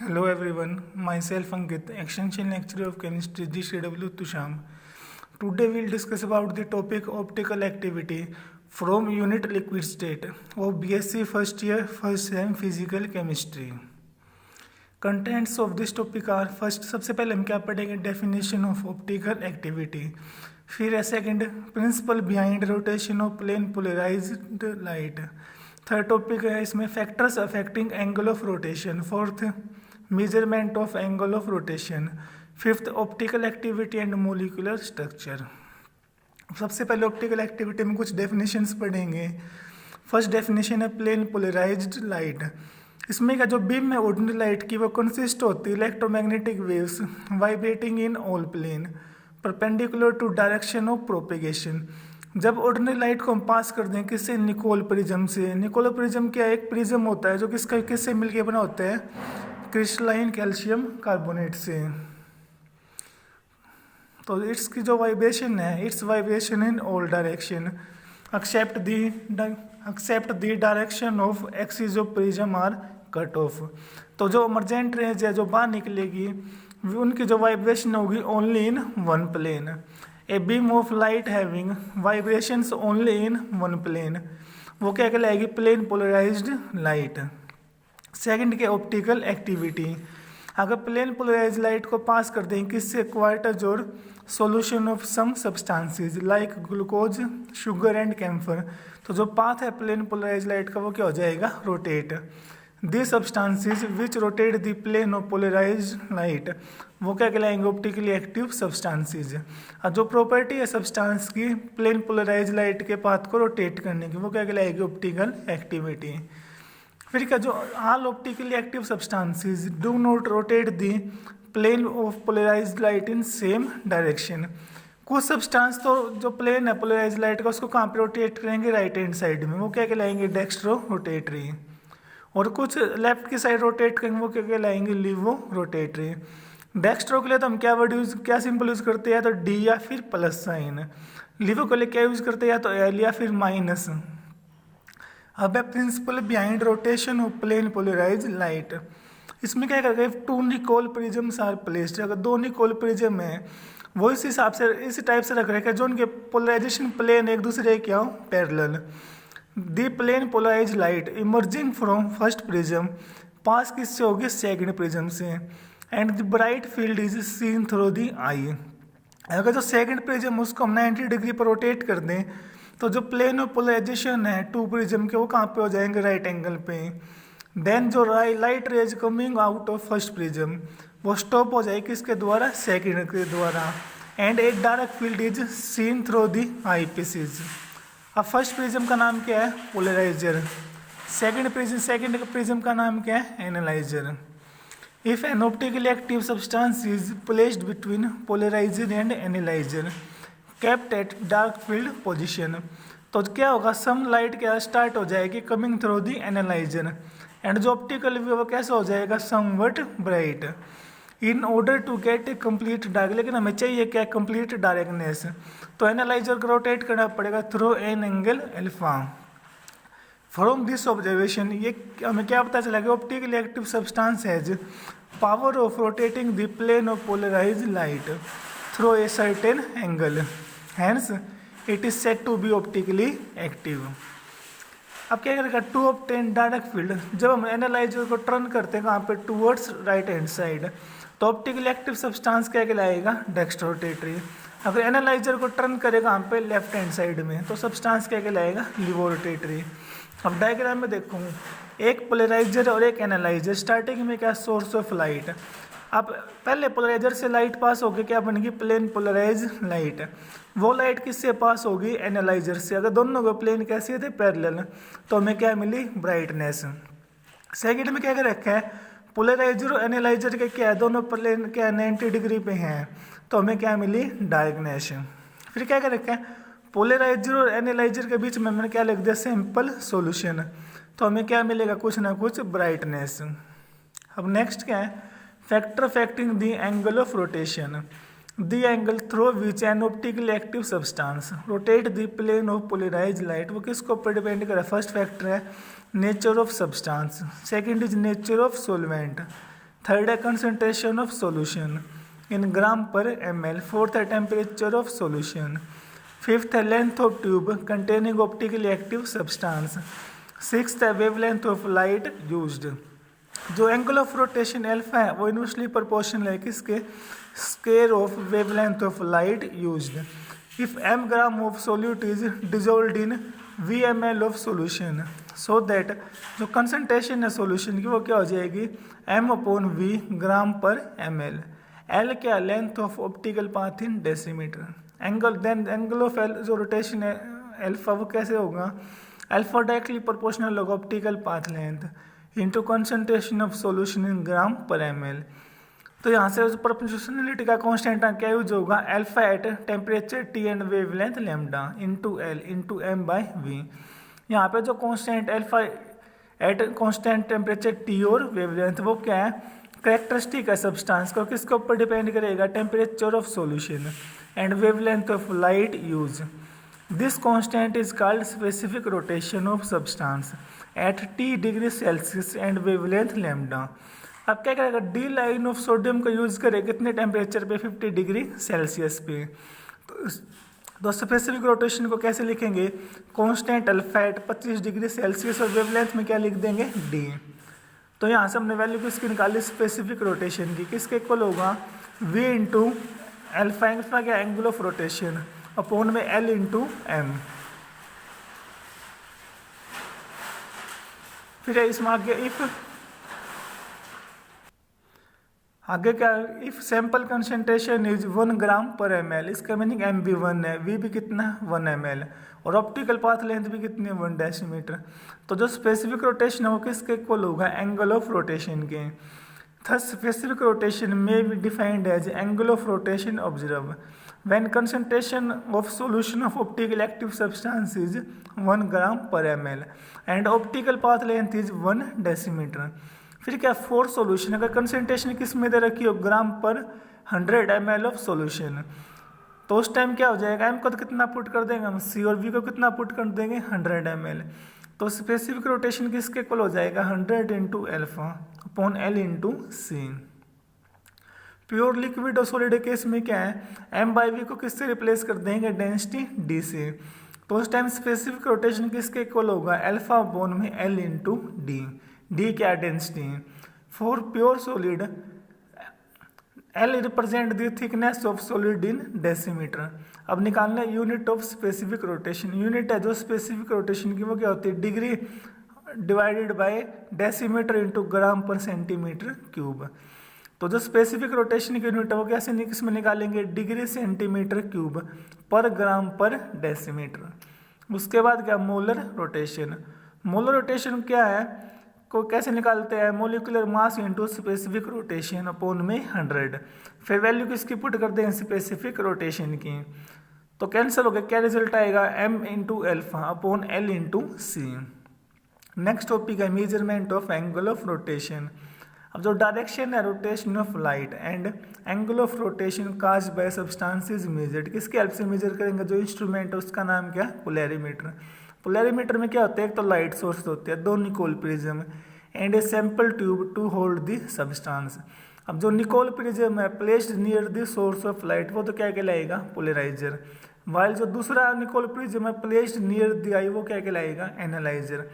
Hello everyone, myself Ankit, Extension Lecturer of Chemistry GCW Tusham. Today we'll discuss about the topic optical activity from unit liquid state of BSc first year first sem physical chemistry. Contents of this topic are first सबसे पहले हम क्या पढ़ेंगे definition of optical activity, फिर है second principle behind rotation of plane polarised light, third topic है इसमें factors affecting angle of rotation, fourth measurement of angle of rotation, fifth optical activity and molecular structure. सबसे पहले optical activity में कुछ definitions पढ़ेंगे। First definition है plane polarised light. इसमें का जो बीम है ऑर्डिनरी लाइट की वो कंसिस्ट होती है electromagnetic waves vibrating in all plane perpendicular to direction of propagation. जब ऑर्डिनरी लाइट को हम पास कर दें किससे, निकोल प्रिज्म से। निकोल प्रिज्म क्या एक प्रिज्म होता है जो किससे मिलकर बना होता है, क्रिस्टलाइन कैल्शियम कार्बोनेट से। तो इट्स की जो वाइब्रेशन है, its vibration in all direction except the direction of axis of prism are cut off. तो जो इमरजेंट रेंज है जो बाहर निकलेगी उनकी जो वाइब्रेशन होगी only in one plane. A beam of light having vibrations only in one plane, वो क्या कहलाएगी, प्लेन पोलराइज्ड लाइट। सेकंड के ऑप्टिकल एक्टिविटी, अगर प्लेन पोलराइज्ड लाइट को पास कर दें किससे, क्वार्टज और solution of some substances like glucose sugar and camphor, तो जो पाथ है प्लेन पोलराइज्ड लाइट का वो क्या हो जाएगा, rotate. The substances which rotate the plane of polarised light, वो क्या कहलाएंगे, ऑप्टिकली एक्टिव सब्सटेंसेस। और जो प्रॉपर्टी है सब्सटेंस की प्लेन पोलराइज्ड लाइट के पाथ को रोटेट करने की, वो क्या कहलाएगी, ऑप्टिकल एक्टिविटी। फिर क्या, जो all optically active substances do not rotate the plane of polarised light in same direction. कुछ सब्सटेंस तो जो प्लेन है पोलराइज्ड लाइट का उसको कहाँ पे रोटेट करेंगे, राइट हैंड साइड में, वो क्या कहलाएंगे, डेक्स्ट्रो रोटेटरी। और कुछ लेफ्ट की साइड रोटेट करेंगे वो क्या कहलाएंगे, लीवो रोटेटरी। डेक्स्ट्रो के लिए तो हम क्या सिंबल यूज करते हैं, तो डी या फिर प्लस साइन। लीवो के लिए क्या यूज करते हैं, या तो एल या फिर माइनस। अब है principle behind rotation of plane polarised light. इसमें क्या करेगा, two Nicol prisms are placed, अगर दो निकोल प्रिज्म है वो इस हिसाब से इस टाइप से रख रहे हैं जो उनके पोलराइजेशन प्लेन एक दूसरे के हो parallel. The plane polarised light emerging from first prism pass किससे होगी, सेकंड प्रिज्म से, and the bright field is seen through the eye. अगर जो सेकंड प्रिज्म उसको हम 90 डिग्री पर रोटेट कर दें तो जो प्लेन ऑफ पोलराइजेशन है टू प्रिज्म के वो कहाँ पे हो जाएंगे, राइट एंगल पे। देन जो light rays coming out of first prism वो स्टॉप हो जाएगी किसके द्वारा, सेकंड के द्वारा, एंड एक dark field is seen through the I pieces. अब फर्स्ट प्रिज्म का नाम क्या है, पोलराइजर। सेकंड प्रिज्म का नाम क्या है, analyser. If an optically active substance is placed between polariser and analyser kept at dark field position, तो क्या होगा, सम लाइट क्या स्टार्ट हो जाएगी coming through the analyser, and जो ऑप्टिकल व्यू वो कैसा हो जाएगा, somewhat bright. In order to get a complete dark, लेकिन हमें चाहिए क्या, कंप्लीट डार्कनेस, तो एनालाइजर को रोटेट करना पड़ेगा through an angle alpha. From this observation ये हमें क्या पता चला कि optically active substance has power of rotating the plane of polarised light through a certain angle, hence it is said to be optically active. अब क्या करेगा, to obtain dark field, जब हम एनालाइजर को टर्न करते हैं कहाँ पे, टूवर्ड्स राइट हैंड साइड, तो ऑप्टिकली एक्टिव सब्सटेंस क्या कहलाएगा, डेक्स्ट्रो रोटेटरी। अगर एनालाइजर को टर्न करेगा यहाँ पे लेफ्ट हैंड साइड में तो सब्सटेंस क्या कहलाएगा, लीवो रोटेटरी। अब डायग्राम में देखो, एक पोलराइजर और एक एनालाइजर, स्टार्टिंग में क्या, सोर्स ऑफ लाइट। अब पहले पोलराइजर से लाइट पास होगी क्या बनेगी, प्लेन पोलराइज लाइट। वो लाइट किससे पास होगी, एनालाइजर से। अगर दोनों के प्लेन कैसे थे, पैरेलल, तो हमें क्या मिली, ब्राइटनेस। सेकंड में क्या कर रखा है, पोलराइजर और एनालाइजर के क्या है, दोनों प्लेन क्या 90 डिग्री पे हैं, तो हमें क्या मिली, डार्कनेस। फिर क्या कर रखा है, पोलराइजर और एनालाइजर के बीच में मैंने क्या लिख दिया, सिंपल सॉल्यूशन, तो हमें क्या मिलेगा, कुछ ना कुछ ब्राइटनेस। अब नेक्स्ट क्या है, factor affecting the angle of rotation, the angle through which an optically active substance rotate the plane of polarised light, वो किसको ऊपर डिपेंड करे, फर्स्ट फैक्टर है nature of substance, second is nature of solvent, third है concentration of solution in gram per ml। Fourth है temperature of solution. Fifth है length of tube containing optically active substance. Sixth है wavelength of light used. जो angle of rotation alpha है वो inversely proportional है किसके, square of wavelength of light used. If m gram of solute is dissolved in VmL of solution, so that जो concentration है solution की वो क्या हो जाएगी, m/v ग्राम पर ml। L क्या, length of optical path in decimetre. Angle then angle of जो rotation है अल्फा वो कैसे होगा, अल्फा डायरेक्टली प्रोपोर्शनल होगा optical path length into concentration of solution in gram per ml। तो यहाँ से प्रोपोर्शनलिटी का कांस्टेंट क्या यूज होगा, alpha at temperature T and wavelength lambda into L into m/v। यहाँ पे जो constant alpha at constant temperature T और वेवलेंथ वो क्या है, कैरेक्टरिस्टिक है सब्सटेंस को, किसके ऊपर डिपेंड करेगा, temperature of solution and wavelength of light use. This constant is called specific rotation of substance eight T degree Celsius and wavelength lambda. अब क्या करेगा, डी लाइन ऑफ सोडियम का यूज करे कितने टेम्परेचर पे, 50 डिग्री सेल्सियस पे। तो specific rotation को कैसे लिखेंगे, constant alpha at 25 degree Celsius और वेवलेंथ में क्या लिख देंगे, डी। तो यहाँ से हमने वैल्यू किसकी निकाली, स्पेसिफिक रोटेशन की, किसके इक्वल होगा, v इंटू अल्फा, अल्फा क्या एंगल ऑफ रोटेशन अपॉन में L इंटू एम। फिर इसमें आगे क्या, if sample concentration is 1 gram per ml, इसका मीनिंग m भी 1 है, v भी कितना 1 ml और ऑप्टिकल पाथ लेंथ भी कितनी है 1 डेसीमीटर। तो जो स्पेसिफिक रोटेशन है वो किसके इक्वल होगा, एंगल ऑफ रोटेशन के। Thus specific rotation may be defined as angle of rotation observe when concentration of solution of optical active substance is 1 gram per ml and optical path length is 1 decimetre. फिर क्या, four solution, अगर concentration किस में दे रखी हो, ग्राम पर 100 ml of solution, तो उस टाइम क्या हो जाएगा, m को तो कितना पुट कर देंगे हम, c और v को कितना पुट कर देंगे 100 ml। तो स्पेसिफिक रोटेशन किसके इक्वल हो जाएगा, 100 into alpha upon L into C. Pure liquid और सॉलिड केस में क्या है, m/v को किससे रिप्लेस कर देंगे, डेंसिटी d से। तो उस टाइम स्पेसिफिक रोटेशन किसके इक्वल होगा, अल्फा अपॉन में L इंटू डी। डी क्या, density. For pure solid L represent the thickness of solid in decimetre. अब निकालना है unit of specific rotation. Unit है जो स्पेसिफिक रोटेशन की वो क्या होती है, degree divided by decimetre into gram पर सेंटीमीटर क्यूब। तो जो स्पेसिफिक रोटेशन की यूनिट है वो कैसे किसमें निकालेंगे, डिग्री सेंटीमीटर क्यूब पर ग्राम पर डेसीमीटर। उसके बाद क्या, मोलर रोटेशन। मोलर रोटेशन क्या है को कैसे निकालते हैं, molecular mass into specific rotation upon में 100। फिर वैल्यू किसकी पुट कर दें, स्पेसिफिक रोटेशन की, तो कैंसिल हो गया, क्या रिजल्ट आएगा, m into alpha upon L into C. Next topic है measurement of angle of rotation. अब जो डायरेक्शन है rotation of light and angle of rotation caused by substance is measured, किसके हेल्प से मेजर करेंगे, जो इंस्ट्रूमेंट है उसका नाम क्या है, पोलैरीमीटर। पोलैरीमीटर में क्या होता है, एक तो लाइट सोर्स होते हैं, दो Nicol prism and a sample tube to hold the substance. अब जो निकोल प्रिज्म है placed near the source of light वो तो क्या कहलाएगा, पोलराइजर। वाइल जो दूसरा निकोल प्रिज्म है प्लेस्ड नियर द आई वो क्या कहलाएगा, analyser.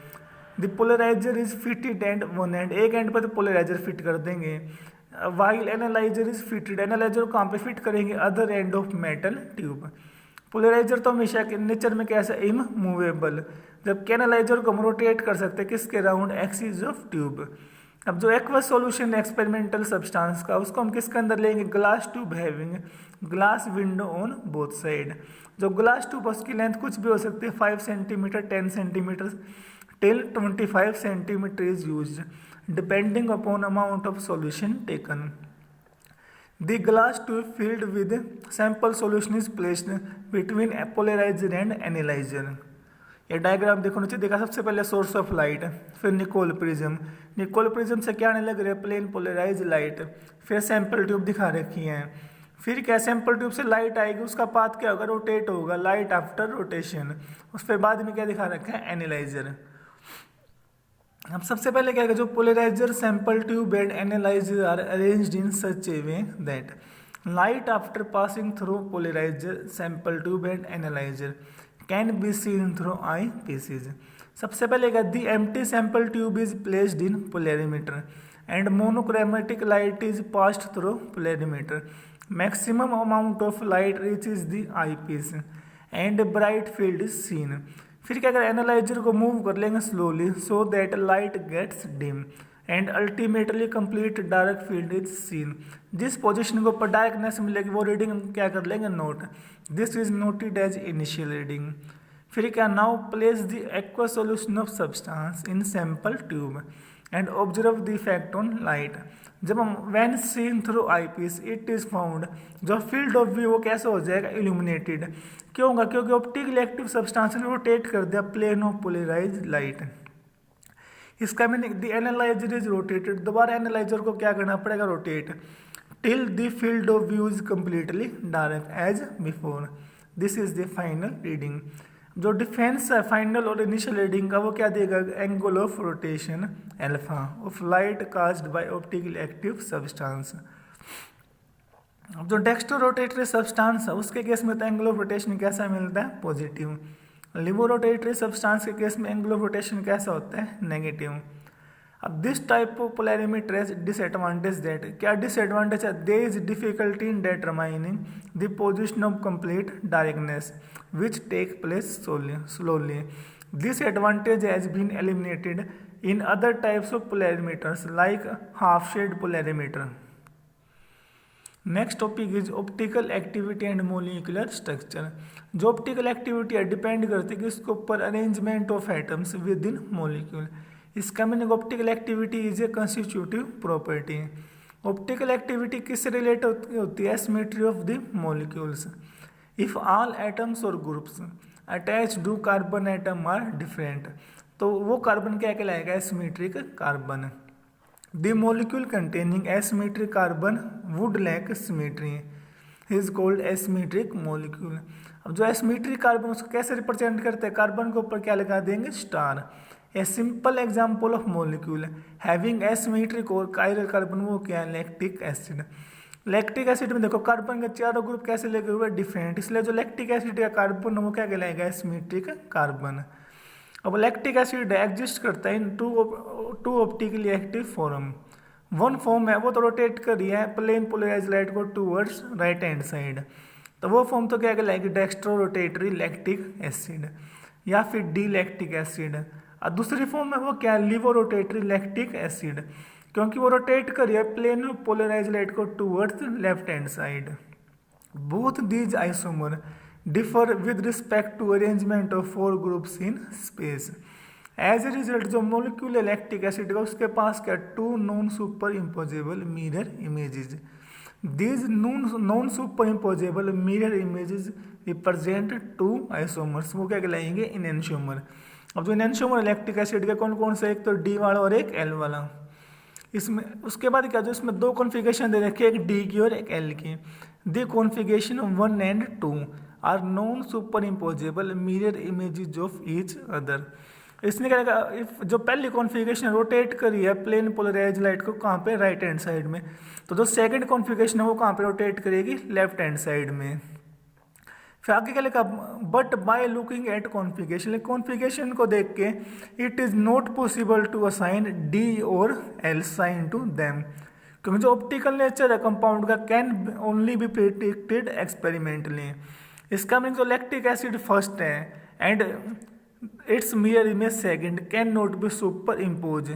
The polariser is fitted and one end, एक एंड पर तो पोलराइजर फिट कर देंगे, while analyser is fitted, analyser को कहाँ पे फिट करेंगे, other and of metal tube. Polariser तो हमेशा के नेचर में कैसा, इमूवेबल, जबकि एनालाइजर को हम रोटेट कर सकते हैं किसके राउंड, एक्सिस ऑफ ट्यूब। अब जो एक्वस सॉल्यूशन है एक्सपेरिमेंटल सब्सटेंस का, उसको हम किसके अंदर लेंगे, glass tube having glass window on both side. जो ग्लास ट्यूब उसकी लेंथ कुछ भी हो सकती है, 5 centimetre, 10 centimetre till 25 centimetre is used depending upon amount of solution taken. The glass tube filled with sample solution is placed between polarizer and analyzer। ये diagram देखो नीचे देखा, सबसे पहले सोर्स ऑफ लाइट, फिर निकोल प्रिज्म, निकोल प्रिज्म से क्या आने लग रहा है, प्लेन पोलराइज लाइट, फिर सैंपल ट्यूब दिखा रखी है, फिर क्या सैंपल ट्यूब से लाइट आएगी, उसका पाथ क्या होगा, रोटेट होगा, लाइट आफ्टर रोटेशन। उस पर बाद में क्या दिखा रखा है, एनालाइजर। अब सबसे पहले क्या है, जो polarizer sample tube and analyzer are arranged in such a way that light after passing through polarizer sample tube and analyzer can be seen through eye pieces. सबसे पहले क्या, the empty sample tube is placed in polarimeter and monochromatic light is passed through polarimeter. Maximum amount of light reaches the eye piece and bright field is seen. फिर क्या करें, analyzer को move कर लेंगे slowly so that light gets dim and ultimately complete dark field is seen. जिस position को ऊपर darkness मिलेगी वो रीडिंग क्या कर लेंगे, note. This is noted as initial reading. फिर क्या, now place the aqua solution of substance in sample tube and observe the effect on light. जब हम when seen through eyepiece it is found, जो field of view वो कैसे हो जाएगा, illuminated. क्यों होगा, क्योंकि ऑप्टिकली एक्टिव सब्सटेंस ने रोटेट कर दिया प्लेन ऑफ पोलराइज्ड लाइट। इसका meaning the analyser is rotated, दोबारा एनालाइजर को क्या करना पड़ेगा, rotate till the field of view is completely dark as before. This is the final reading. जो डिफेंस है फाइनल और इनिशियल रीडिंग का वो क्या देगा, angle of rotation alpha of light caused by optical active substance. अब जो dextro rotatory substance है उसके केस में तो एंगल ऑफ रोटेशन कैसा मिलता है, पॉजिटिव। लिवो रोटेटरी सब्सटेंस के केस में एंगल ऑफ रोटेशन कैसा होता है, नेगेटिव। अब this type of polarimeter has disadvantage that, क्या डिसएडवांटेज है, there is difficulty in determining the position of complete darkness which take place slowly. This advantage has been eliminated in other types of polarimeters like half shade polarimeter. Next topic is optical activity and molecular structure. जो optical activity है depend करती है किसके ऊपर, arrangement of atoms within molecule. इसका meaning optical activity is a constitutive property. Optical activity किससे relate होती है, symmetry of the molecules. If all atoms और groups attach to carbon atom are different, तो वो कार्बन क्या कहलाएगा, asymmetric carbon. The molecule containing asymmetric carbon would lack symmetry is called asymmetric molecule. अब जो एसिमेट्रिक कार्बन उसको कैसे represent करते हैं, कार्बन के ऊपर क्या लगा देंगे, star. A simple example of molecule having asymmetric और कायरल कार्बन वो क्या है, लैक्टिक एसिड। लैक्टिक एसिड में देखो कार्बन के चारों ग्रुप कैसे लगे हुए, डिफरेंट, इसलिए जो लैक्टिक एसिड का कार्बन वो क्या कहलाएगा, एसिमेट्रिक कार्बन। अब लैक्टिक एसिड एग्जिस्ट करता है in two optically active form. One form है वो तो रोटेट कर रही है प्लेन पोलराइज्ड लाइट को टूवर्ड्स राइट हैंड साइड, तो वो फॉर्म तो क्या कहलाएगी, डेक्स्ट्रो रोटेटरी लैक्टिक एसिड या फिर डी लैक्टिक एसिड। और दूसरी फॉर्म है वो क्या, लिवो रोटेटरी लैक्टिक एसिड, क्योंकि वो रोटेट कर रही है प्लेन पोलराइज्ड लाइट को towards left hand side. Both these isomer differ with respect to arrangement of 4 groups in space. As a result जो मोलिक्यूल लैक्टिक एसिड का उसके पास क्या, 2 non superimposable mirror images. These non superimposable mirror images represent 2 isomers, वो क्या कहलाएंगे, इनएंशियोमर। अब जो इनएंशियोमर लैक्टिक एसिड के कौन कौन से, एक तो डी वाला और एक एल वाला। इसमें उसके बाद क्या, जो इसमें 2 कॉन्फ़िगरेशन दे रखी है, एक डी की और एक एल की। The configuration 1 and 2 are non superimposable mirror images of each other. इसने क्या कहा, जो पहली कॉन्फ़िगरेशन रोटेट करी है प्लेन पोलराइज्ड लाइट को कहाँ पे, राइट हैंड साइड में, तो जो सेकंड कॉन्फ़िगरेशन है वो कहाँ पे रोटेट करेगी, लेफ्ट हैंड साइड में। फिर आगे क्या लिखा, but by looking at configuration को देख के it is not possible to assign D और एल साइन टू देम, क्योंकि जो ऑप्टिकल नेचर है कंपाउंड का can only be predicted experimentally. इसका मीन जो लैक्टिक एसिड फर्स्ट है and its mirror image second cannot be superimpose,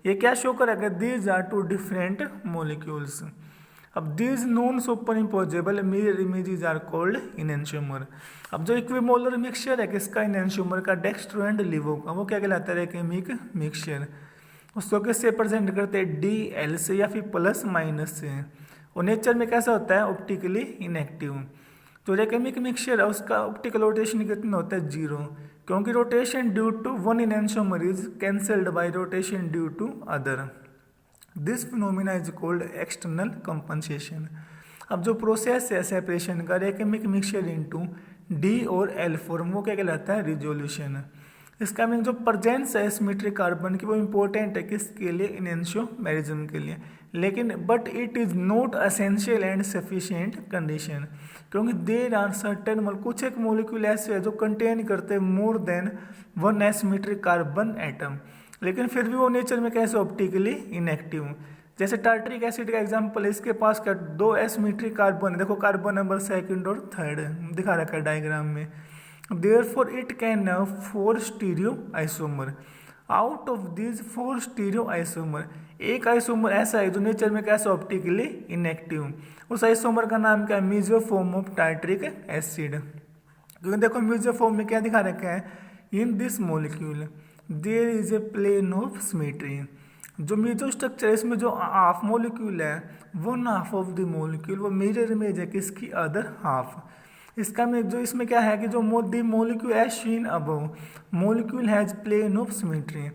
ये क्या शो करेगा, दीज आर 2 डिफरेंट मोलिक्यूल्स। अब these non superimposable mirror images are called इनएंशियोमर। अब जो equimolar mixture है किसका, इनएंशियोमर का, डेक्स्ट्रो एंड लिवो का, वो क्या कहलाता है, केमिक मिक्सचर। उसको किससे प्रेजेंट करते हैं, डी एल से या फिर प्लस माइनस से। और नेचर में कैसा होता है, ऑप्टिकली इनएक्टिव। जो रेकेमिक मिक्सचर है उसका ऑप्टिकल रोटेशन कितना होता है, 0, क्योंकि rotation due to one enantiomer is cancelled by rotation due to other. This phenomena is called external compensation. अब जो प्रोसेस है सेपरेशन का रेकेमिक मिक्सचर इनटू डी और एल फॉर्म वो क्या कहलाता है, रिजोल्यूशन। इसका मीन जो प्रेजेंस है सिमेट्रिक कार्बन की वो इम्पोर्टेंट है किसके लिए, इन एंजियोमेरिज्म के लिए, लेकिन but it is not essential and sufficient condition, क्योंकि देर आर सर्टेन कुछ एक मोलिक्यूल ऐसे है जो कंटेन करते हैं more than one asymmetric carbon atom, लेकिन फिर भी वो नेचर में कैसे ऑप्टिकली इनएक्टिव। जैसे टार्टरिक एसिड का एग्जांपल है, इसके पास क्या दो एसिमेट्रिक कार्बन है, देखो कार्बन नंबर सेकंड और थर्ड दिखा रखा है डायग्राम में। Therefore it can have 4 stereoisomer. Out of this 4 stereoisomer एक आइसोमर ऐसा है जो नेचर में कैसे ऑप्टिकली इनएक्टिव, उस आइसोमर का नाम क्या है, मेसोफॉर्म ऑफ टार्टरिक एसिड। क्योंकि देखो मेसोफॉर्म में क्या दिखा रखा है, in this molecule there is a plane of symmetry. जो मेजो स्ट्रक्चर है इसमें जो हाफ मॉलिक्यूल है, one half of the molecule वो मिरर इमेज है किसकी, अदर हाफ। इसका में जो इसमें क्या है कि जो the molecule as seen above molecule has plane of symmetry,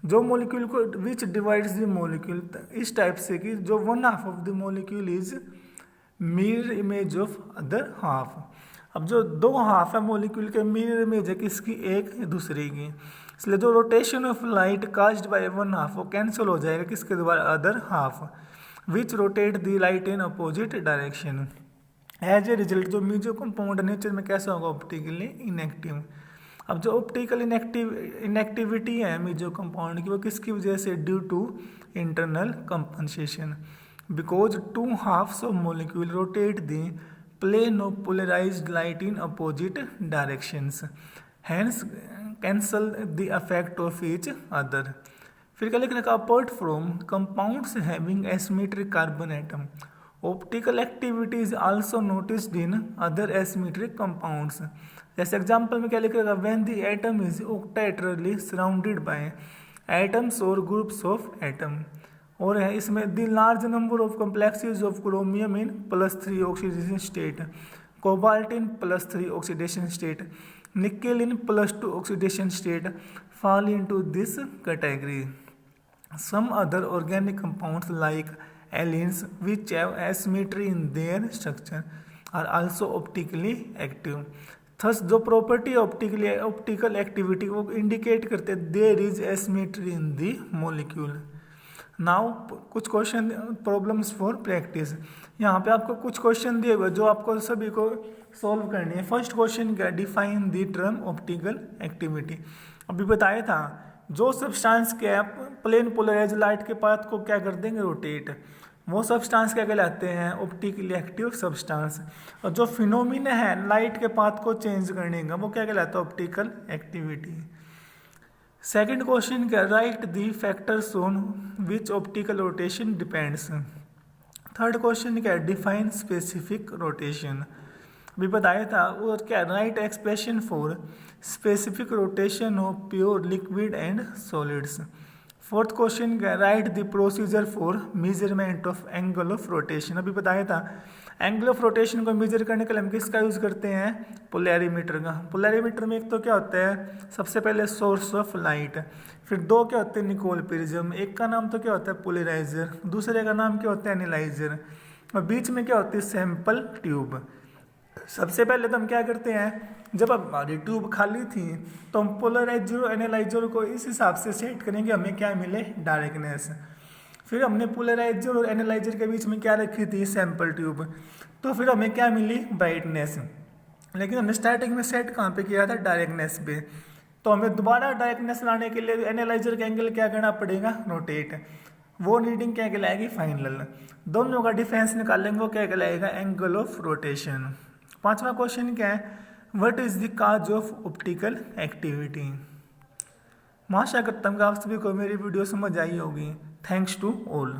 जो मॉलिक्यूल को विच डिवाइड्स द मॉलिक्यूल इस टाइप से कि जो one half of the molecule is mirror image of other half. अब जो दो हाफ है मॉलिक्यूल के मिरर इमेज है किसकी, एक दूसरे की, इसलिए जो rotation of light caused by one half वो कैंसिल हो जाएगा किसके द्वारा, other half, which rotate the light in opposite direction. As a result जो म्यूजियो कंपाउंड नेचर में कैसा होगा, ऑप्टिकली इनएक्टिव। अब जो ऑप्टिकल इनएक्टिविटी है म्यूजियो कंपाउंड की वो किसकी वजह से, due to internal compensation, because two halves of molecule rotate the plane of polarised light in opposite directions, hence cancel the effect of each other. फिर क्या लिख रखा, apart from compounds having asymmetric carbon atom optical activity is also noticed in other asymmetric compounds. जैसे example में क्या लिख रखा, when the atom is octahedrally surrounded by atoms और ग्रुप्स ऑफ एटम, और है इसमें the large number of complexes of chromium in +3 oxidation state, cobalt in +3 oxidation state, nickel in +2 oxidation state fall into this category. Some other organic compounds like allenes which have asymmetry in their structure are also optically active. Thus जो property optical activity को indicate करते हैं there is asymmetry in the molecule. Now कुछ question problems for practice, यहाँ पे आपको कुछ question दिए हुए जो आपको सभी को सॉल्व करनी है। फर्स्ट क्वेश्चन क्या, define the term optical activity. अभी बताया था जो सब्सटेंस के प्लेन पोलराइज लाइट के पाथ को क्या कर देंगे, रोटेट, वो सब्सटेंस क्या कहलाते हैं, ऑप्टिकली एक्टिव सब्सटेंस। और जो फिनोमिना है लाइट के पाथ को चेंज करने का वो क्या कहलाता है, ऑप्टिकल एक्टिविटी। सेकंड क्वेश्चन क्या, write the factors on which optical rotation depends. Third question क्या, डिफाइन स्पेसिफिक रोटेशन। अभी बताया था और क्या, write expression for specific rotation of pure liquid and solids. Fourth question क्या, write the procedure for measurement of angle of rotation. अभी बताया था एंगल ऑफ रोटेशन को मेजर करने के लिए हम किसका यूज़ करते हैं, पोलैरीमीटर का। पोलैरीमीटर में एक तो क्या होता है, सबसे पहले सोर्स ऑफ लाइट, फिर दो क्या होते हैं, निकोल प्रिज्म, एक का नाम तो क्या होता है पोलराइजर, दूसरे का नाम क्या होता है एनालाइजर, और बीच में क्या होती है सैंपल ट्यूब। सबसे पहले तो हम क्या करते हैं, जब हमारी ट्यूब खाली थी तो हम पोलराइजर और एनालाइजर को इस हिसाब से सेट करेंगे हमें क्या मिले, डायरेक्टनेस। फिर हमने पोलराइजर और एनालाइजर के बीच में क्या रखी थी, सैंपल ट्यूब, तो फिर हमें क्या मिली, ब्राइटनेस। लेकिन हमने स्टार्टिंग में सेट कहाँ पे किया था, डायरेक्टनेस पे, तो हमें दोबारा डायरेक्टनेस लाने के लिए एनालाइजर का एंगल क्या करना पड़ेगा, रोटेट, वो रीडिंग क्या कहलाएगी, फाइनल। दोनों का डिफरेंस निकालेंगे वो क्या कहलाएगा, एंगल ऑफ रोटेशन। पांचवा क्वेश्चन क्या है, what is the cause of optical activity. मैं आशा करता हूँ कि आप सभी को मेरी वीडियो समझ आई होगी। Thanks to all.